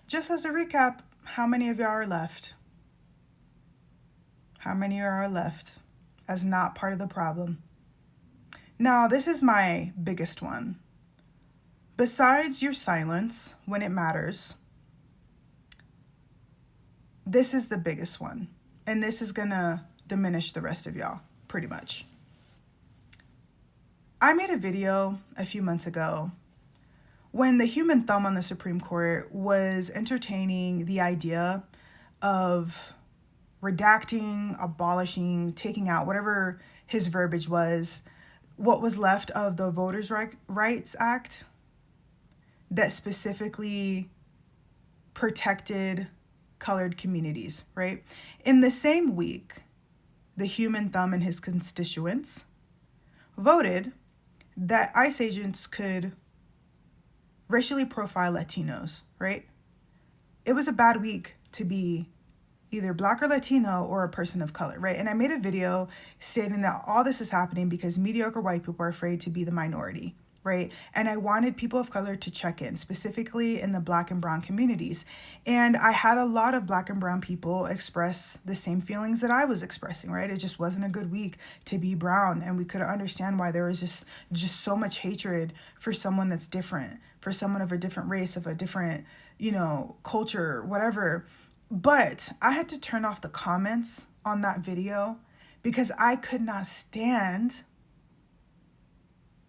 just as a recap, how many of y'all are left? How many are left as not part of the problem? Now, this is my biggest one. Besides your silence when it matters, this is the biggest one. And this is gonna diminish the rest of y'all, pretty much. I made a video a few months ago when the human thumb on the Supreme Court was entertaining the idea of redacting, abolishing, taking out, whatever his verbiage was, what was left of the Voters' Rights Act that specifically protected colored communities, right? In the same week, the human thumb and his constituents voted that ICE agents could racially profile Latinos, right? It was a bad week to be either Black or Latino or a person of color, right? And I made a video stating that all this is happening because mediocre white people are afraid to be the minority, right? And I wanted people of color to check in, specifically in the Black and brown communities. And I had a lot of Black and brown people express the same feelings that I was expressing, right? It just wasn't a good week to be brown. And we couldn't understand why there was just so much hatred for someone that's different, for someone of a different race, of a different, culture, whatever. But I had to turn off the comments on that video because I could not stand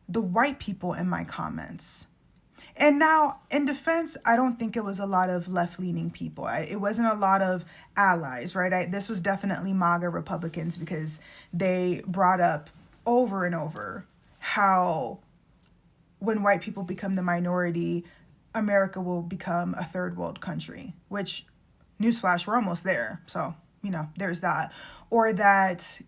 the white people in my comments. And now, in defense, I don't think it was a lot of left-leaning people. It wasn't a lot of allies, right? This was definitely MAGA Republicans because they brought up over and over how when white people become the minority, America will become a third world country, which, newsflash, we're almost there. So, there's that. Or that,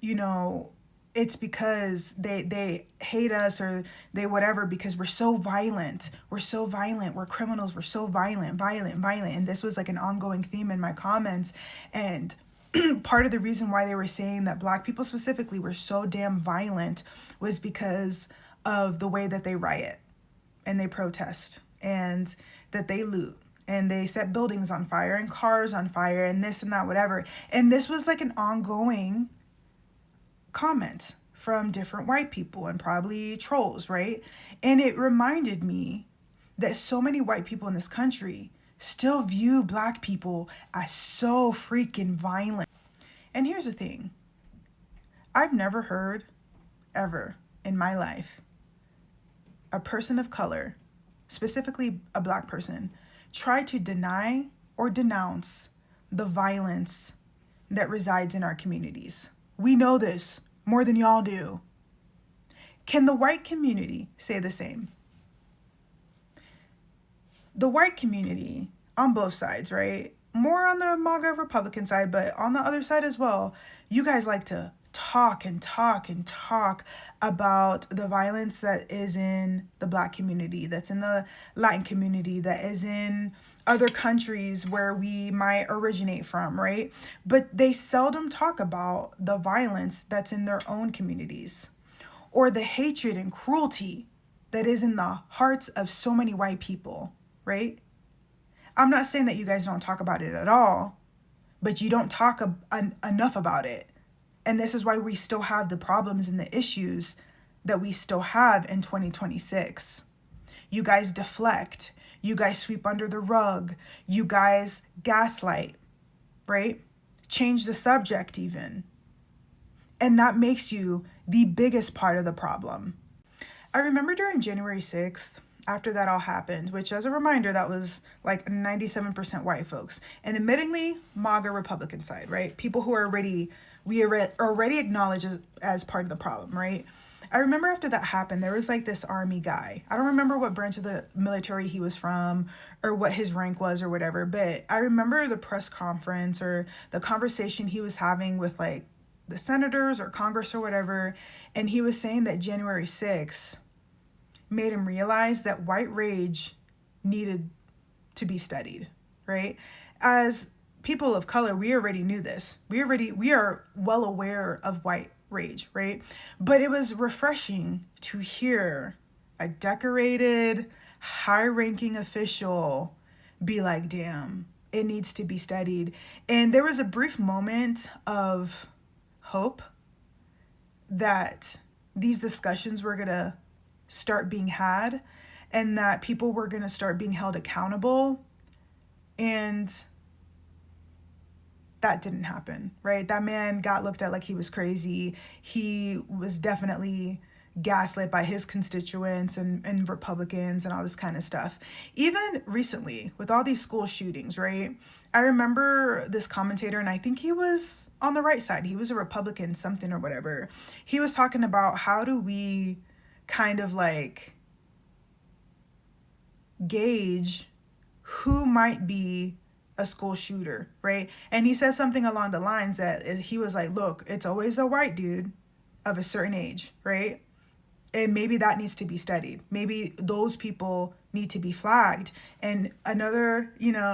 it's because they hate us or they whatever because we're so violent. We're so violent. We're criminals. We're so violent. And this was like an ongoing theme in my comments. And part of the reason why they were saying that Black people specifically were so damn violent was because of the way that they riot and they protest and that they loot and they set buildings on fire and cars on fire and this and that, whatever. And this was like an ongoing comment from different white people and probably trolls, right? And it reminded me that so many white people in this country still view Black people as so freaking violent. And here's the thing. I've never heard, ever in my life, a person of color, specifically a Black person, try to deny or denounce the violence that resides in our communities. We know this more than y'all do. Can the white community say the same? The white community on both sides, right? More on the MAGA Republican side, but on the other side as well, you guys like to talk about the violence that is in the Black community, that's in the Latin community, that is in other countries where we might originate from, right? But they seldom talk about the violence that's in their own communities or the hatred and cruelty that is in the hearts of so many white people, right? I'm not saying that you guys don't talk about it at all, but you don't talk enough about it. And this is why we still have the problems and the issues that we still have in 2026. You guys deflect. You guys sweep under the rug. You guys gaslight, right? Change the subject even. And that makes you the biggest part of the problem. I remember during January 6th, after that all happened, which as a reminder, that was like 97% white folks. And admittingly, MAGA Republican side, right? People who are already acknowledged as part of the problem, right? I remember after that happened, there was like this army guy. I don't remember what branch of the military he was from or what his rank was or whatever, but I remember the press conference or the conversation he was having with like the senators or Congress or whatever, and he was saying that January 6th made him realize that white rage needed to be studied, right? As people of color, we already knew this. We are well aware of white rage, right? But it was refreshing to hear a decorated, high-ranking official be like, damn, it needs to be studied. And there was a brief moment of hope that these discussions were going to start being had and that people were going to start being held accountable. And that didn't happen, right? That man got looked at like he was crazy. He was definitely gaslit by his constituents and Republicans and all this kind of stuff. Even recently, with all these school shootings, right? I remember this commentator, and I think he was on the right side. He was a Republican something or whatever. He was talking about how do we kind of like gauge who might be a school shooter, right? And he said something along the lines that he was like, look, it's always a white dude of a certain age, right? And maybe that needs to be studied. Maybe those people need to be flagged. And another,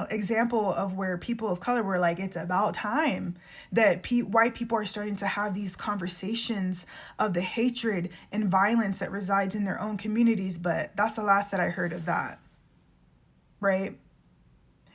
example of where people of color were like, it's about time that white people are starting to have these conversations of the hatred and violence that resides in their own communities. But that's the last that I heard of that, right?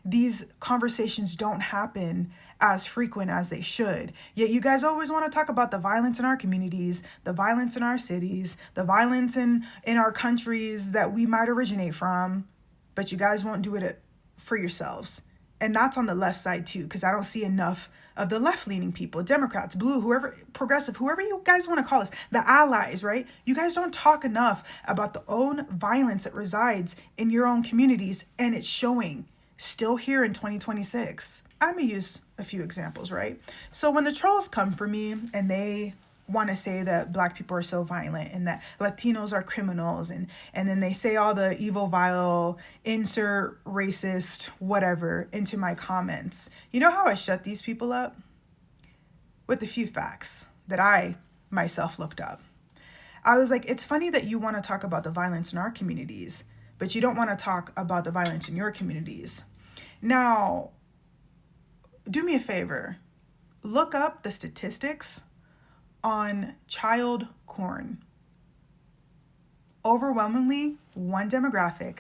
These conversations don't happen as frequent as they should. Yet you guys always want to talk about the violence in our communities, the violence in our cities, the violence in our countries that we might originate from, but you guys won't do it for yourselves. And that's on the left side too, because I don't see enough of the left-leaning people, Democrats, blue, whoever, progressive, whoever you guys want to call us, the allies, right? You guys don't talk enough about the own violence that resides in your own communities, and it's showing. Still here in 2026. I'm going to use a few examples, right? So when the trolls come for me and they want to say that Black people are so violent and that Latinos are criminals, and then they say all the evil, vile, insert racist, whatever into my comments. You know how I shut these people up? With a few facts that I myself looked up. I was like, it's funny that you want to talk about the violence in our communities, but you don't want to talk about the violence in your communities. Now, do me a favor. Look up the statistics on child porn. Overwhelmingly, one demographic,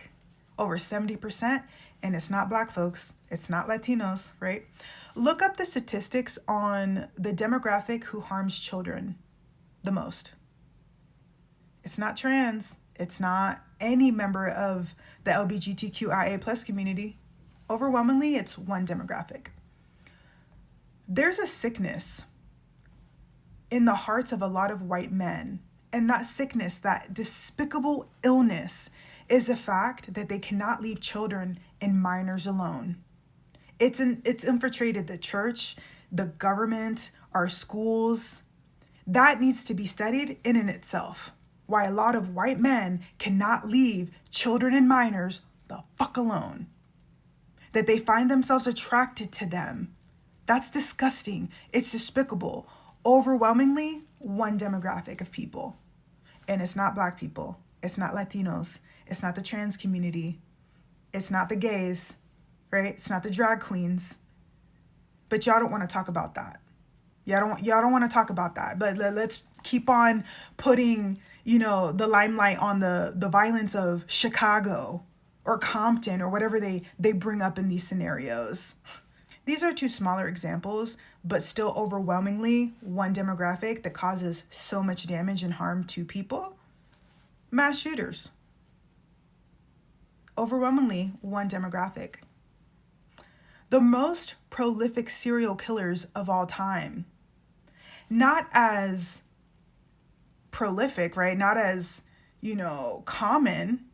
over 70%, and it's not Black folks, it's not Latinos, right? Look up the statistics on the demographic who harms children the most. It's not trans. It's not any member of the LGBTQIA plus community. Overwhelmingly, it's one demographic. There's a sickness in the hearts of a lot of white men. And that sickness, that despicable illness, is the fact that they cannot leave children and minors alone. It's infiltrated the church, the government, our schools. That needs to be studied in itself. Why a lot of white men cannot leave children and minors the fuck alone. That they find themselves attracted to them. That's disgusting. It's despicable. Overwhelmingly, one demographic of people. And it's not Black people. It's not Latinos. It's not the trans community. It's not the gays, right? It's not the drag queens. But y'all don't want to talk about that. Y'all don't want to talk about that. But let's keep on putting, the limelight on the violence of Chicago or Compton or whatever they bring up in these scenarios. These are two smaller examples, but still overwhelmingly one demographic that causes so much damage and harm to people. Mass shooters. Overwhelmingly one demographic. The most prolific serial killers of all time. Not as prolific, right? Not as, common,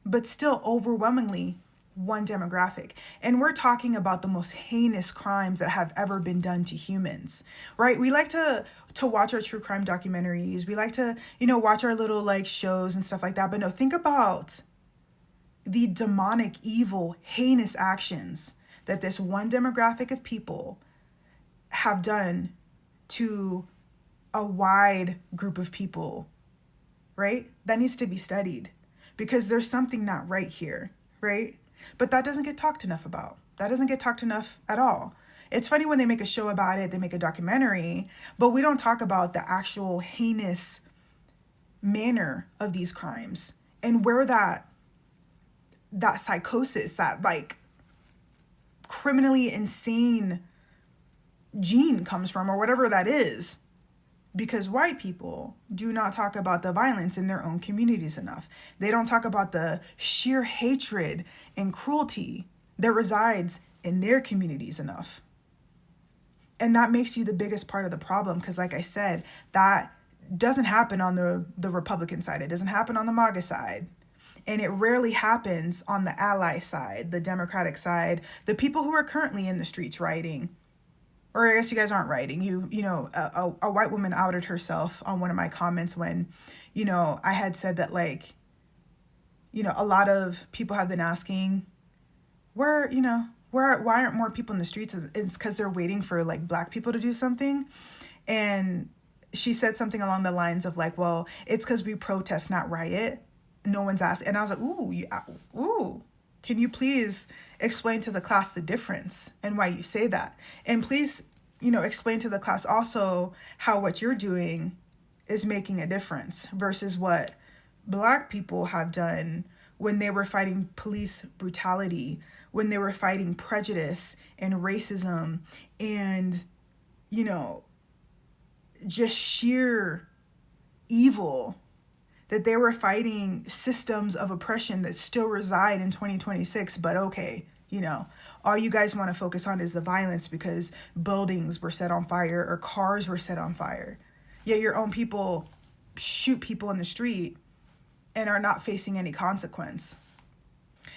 but still overwhelmingly one demographic. And we're talking about the most heinous crimes that have ever been done to humans, right? We like to watch our true crime documentaries. We like to, watch our little shows and stuff like that. But no, think about the demonic, evil, heinous actions that this one demographic of people have done to a wide group of people, right? That needs to be studied because there's something not right here, right? But that doesn't get talked enough about. That doesn't get talked enough at all. It's funny when they make a show about it, they make a documentary, but we don't talk about the actual heinous manner of these crimes and where that psychosis, that criminally insane gene comes from, or whatever that is. Because white people do not talk about the violence in their own communities enough. They don't talk about the sheer hatred and cruelty that resides in their communities enough. And that makes you the biggest part of the problem, because like I said, that doesn't happen on the Republican side. It doesn't happen on the MAGA side. And it rarely happens on the ally side, the Democratic side, the people who are currently in the streets rioting. Or I guess you guys aren't writing. A white woman outed herself on one of my comments when, I had said that, like, a lot of people have been asking why aren't more people in the streets? It's because they're waiting for, like, Black people to do something. And she said something along the lines of, like, well, it's because we protest, not riot. No one's asked. And I was like, ooh, can you please explain to the class the difference and why you say that? And please, explain to the class also how what you're doing is making a difference versus what Black people have done when they were fighting police brutality, when they were fighting prejudice and racism and, just sheer evil, that they were fighting systems of oppression that still reside in 2026. But okay, all you guys want to focus on is the violence because buildings were set on fire or cars were set on fire. Yet your own people shoot people in the street and are not facing any consequence.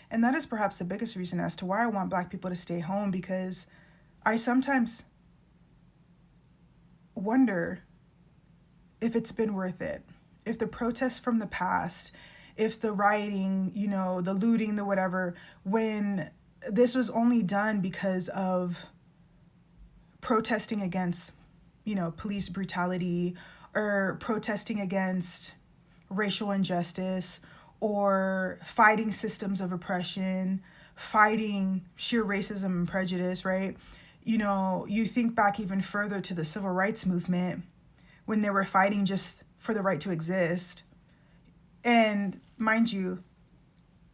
And that is perhaps the biggest reason as to why I want Black people to stay home, because I sometimes wonder if it's been worth it. If the protests from the past, if the rioting, the looting, the whatever, when this was only done because of protesting against, police brutality or protesting against racial injustice or fighting systems of oppression, fighting sheer racism and prejudice, right? You think back even further to the civil rights movement when they were fighting just for the right to exist. And mind you,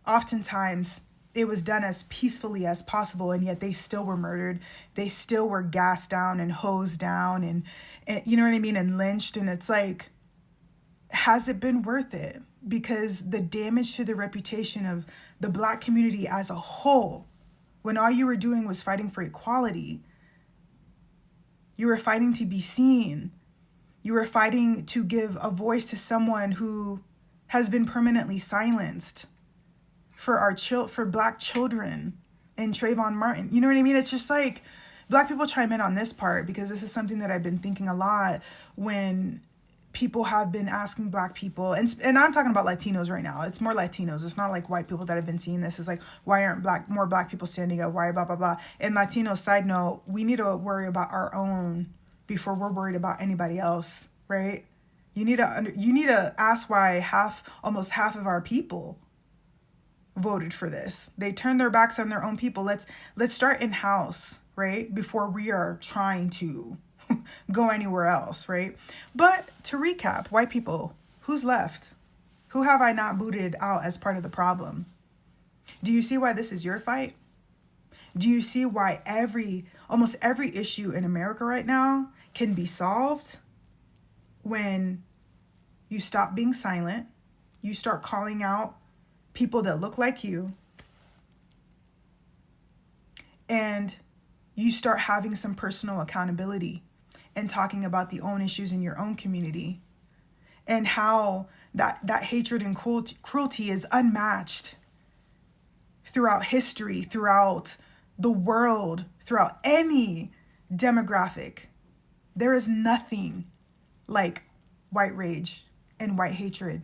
oftentimes it was done as peacefully as possible, and yet they still were murdered. They still were gassed down and hosed down and you know what I mean, and lynched. And it's like, has it been worth it? Because the damage to the reputation of the Black community as a whole, when all you were doing was fighting for equality, you were fighting to be seen. You were fighting to give a voice to someone who has been permanently silenced, for Black children and Trayvon Martin. You know what I mean? It's just like, Black people chime in on this part because this is something that I've been thinking a lot when people have been asking Black people, and I'm talking about Latinos right now. It's more Latinos. It's not like white people that have been seeing this. It's like, why aren't more Black people standing up? Why blah, blah, blah. And Latino side note, we need to worry about our own before we're worried about anybody else, right? You need to ask why almost half of our people voted for this. They turned their backs on their own people. Let's start in-house, right? Before we are trying to go anywhere else, right? But to recap, white people, who's left? Who have I not booted out as part of the problem? Do you see why this is your fight? Do you see why almost every issue in America right now can be solved when you stop being silent, you start calling out people that look like you, and you start having some personal accountability and talking about the own issues in your own community and how that hatred and cruelty is unmatched throughout history, throughout the world, throughout any demographic. There is nothing like white rage and white hatred.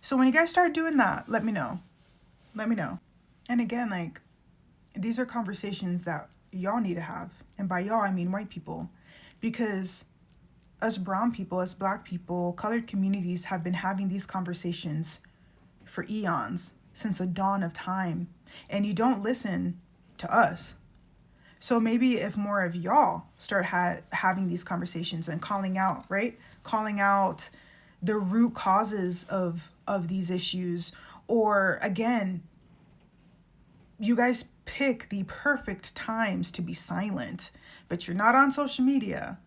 So when you guys start doing that, let me know. And again, like, these are conversations that y'all need to have. And by y'all, I mean white people. Because us brown people, us Black people, colored communities have been having these conversations for eons, since the dawn of time. And you don't listen to us. So maybe if more of y'all start having these conversations and calling out, right? Calling out the root causes of these issues, or again, you guys pick the perfect times to be silent, but you're not on social media.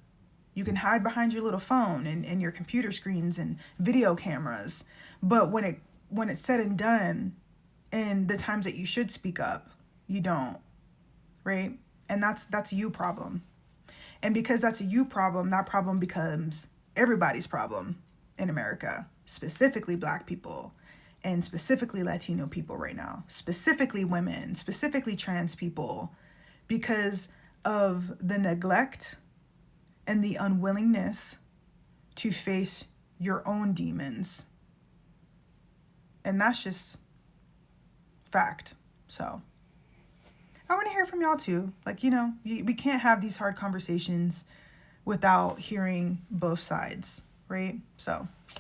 You can hide behind your little phone and your computer screens and video cameras. But when it's said and done, and the times that you should speak up, you don't, right? And that's a you problem. And because that's a you problem, that problem becomes everybody's problem in America, specifically Black people and specifically Latino people right now, specifically women, specifically trans people, because of the neglect and the unwillingness to face your own demons. And that's just fact. So I want to hear from y'all too. Like, we can't have these hard conversations without hearing both sides, right? So